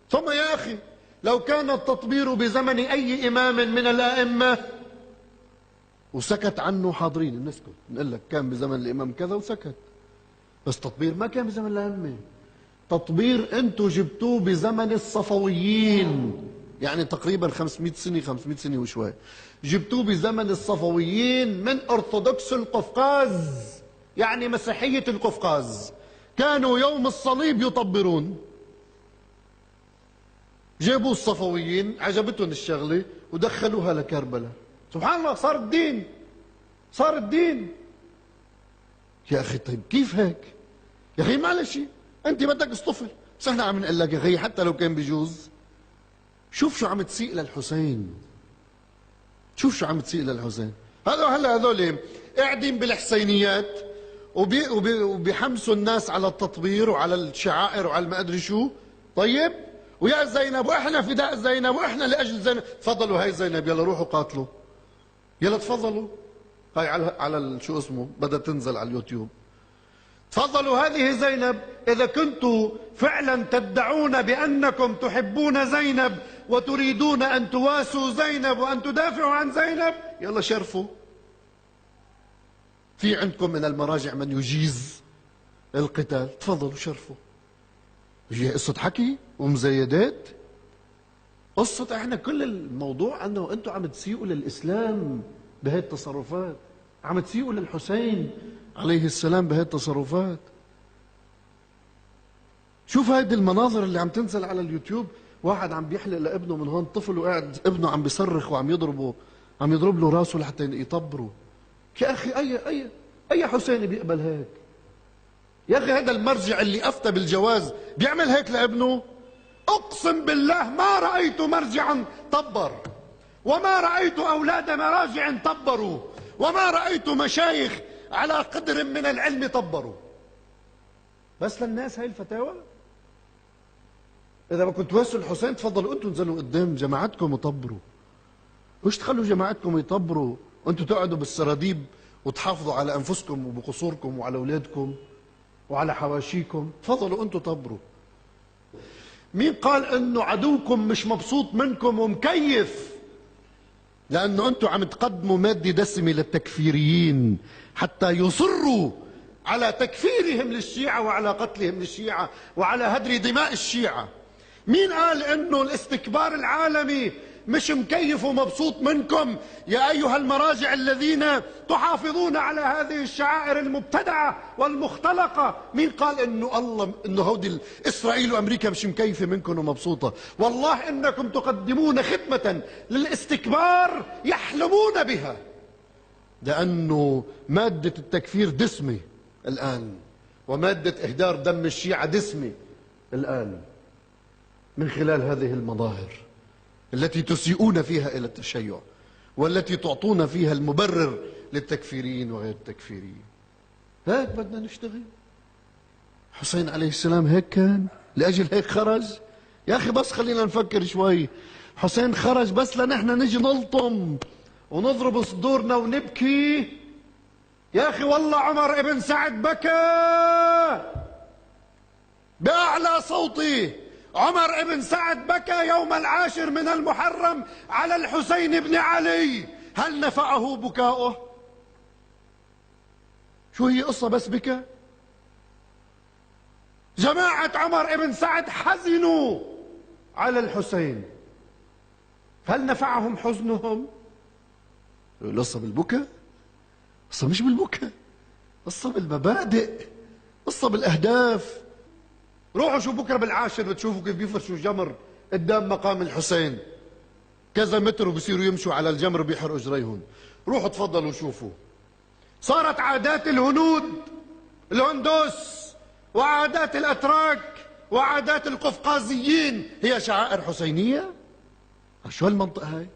ثم يا أخي لو كان التطبير بزمن أي إمام من الأئمة وسكت عنه حاضرين بنسكت، نقول لك كان بزمن الإمام كذا وسكت، بس تطبير ما كان بزمن الأئمة. تطبير أنتوا جبتوه بزمن الصفويين، يعني تقريبا 500 سنة 500 سنة وشوي، جبتوه بزمن الصفويين من أرثوذكس القفقاز، يعني مسيحية القفقاز، كانوا يوم الصليب يطبرون. جابوا الصفويين عجبتهم الشغلة ودخلوها لكربلاء، سبحان الله صار الدين، صار الدين. يا أخي طيب كيف هيك؟ يا أخي معلش أنت بدك اصطفل، بس احنا عم نقول لك يا أخي حتى لو كان بيجوز، شوف شو عم تسيء للحسين، شوف شو عم تسيء للحسين. هذول قاعدين بالحسينيات وبيحمسوا الناس على التطبير وعلى الشعائر وعلى ما ادري شو. طيب ويا زينب واحنا فداء زينب واحنا لاجل زينب، تفضلوا هاي زينب يلا روحوا قاتلوا، يلا تفضلوا. هاي على شو اسمه بدها تنزل على اليوتيوب. تفضلوا هذه زينب، إذا كنتم فعلا تدعون بأنكم تحبون زينب وتريدون أن تواسوا زينب وأن تدافعوا عن زينب، يلا شرفوا. في عندكم من المراجع من يجيز القتال، تفضلوا شرفوا. هي قصة حكي ومزايدات، قصة احنا كل الموضوع أنه أنتم عم تسيئوا للإسلام بهي التصرفات، عم تسيئوا للحسين عليه السلام بهي التصرفات. شوف هيدي المناظر اللي عم تنزل على اليوتيوب، واحد عم بيحلق لابنه من هون، طفل وقاعد ابنه عم بيصرخ وعم يضربه، عم يضرب له راسه لحتى يطبره. يا اخي اي حسيني بيقبل هيك؟ يا اخي هذا المرجع اللي افتى بالجواز بيعمل هيك لابنه؟ اقسم بالله ما رايت مرجعا طبر، وما رايت اولاد مراجع طبروا، وما رايت مشايخ على قدر من العلم طبروا. بس للناس هاي الفتاوى؟ اذا بدكم تواسوا الحسين تفضلوا انتم انزلوا قدام جماعتكم وطبروا، وش تخلوا جماعتكم يطبروا وانتم تقعدوا بالسراديب وتحافظوا على انفسكم وبقصوركم وعلى اولادكم وعلى حواشيكم؟ تفضلوا انتم طبروا. مين قال انه عدوكم مش مبسوط منكم ومكيف لانه انتم عم تقدموا ماده دسمه للتكفيريين حتى يصروا على تكفيرهم للشيعة وعلى قتلهم للشيعة وعلى هدر دماء الشيعة؟ مين قال انه الاستكبار العالمي مش مكيف ومبسوط منكم يا ايها المراجع الذين تحافظون على هذه الشعائر المبتدعة والمختلقة؟ مين قال انه هودي اسرائيل وامريكا مش مكيفة منكم ومبسوطة؟ والله انكم تقدمون خدمة للاستكبار يحلمون بها، لانه مادة التكفير دسمة الآن، ومادة إهدار دم الشيعة دسمة الآن من خلال هذه المظاهر التي تسيئون فيها إلى التشيع والتي تعطون فيها المبرر للتكفيريين وغير التكفيريين. هيك بدنا نشتغل. حسين عليه السلام هيك كان، لأجل هيك خرج. يا أخي بس خلينا نفكر شوي. حسين خرج بس لنحن نجي نلطم ونضرب صدورنا ونبكي؟ يا أخي والله عمر ابن سعد بكى بأعلى صوته، عمر ابن سعد بكى يوم 10 من المحرم على الحسين بن علي. هل نفعه بكاؤه؟ شو هي قصة بس بكى؟ جماعة عمر ابن سعد حزنوا على الحسين، هل نفعهم حزنهم؟ القصة بالبكى؟ قصة مش بالبكى، قصة بالمبادئ، قصة بالأهداف. روحوا شو بكرة بالعاشر بتشوفوا كيف بيفرشوا جمر قدام مقام الحسين كذا متر وبصيروا يمشوا على الجمر بيحرقوا جريهم. روحوا تفضلوا شوفوا. صارت عادات الهنود الهندوس وعادات الأتراك وعادات القفقازيين هي شعائر حسينية؟ شو هالمنطق هاي؟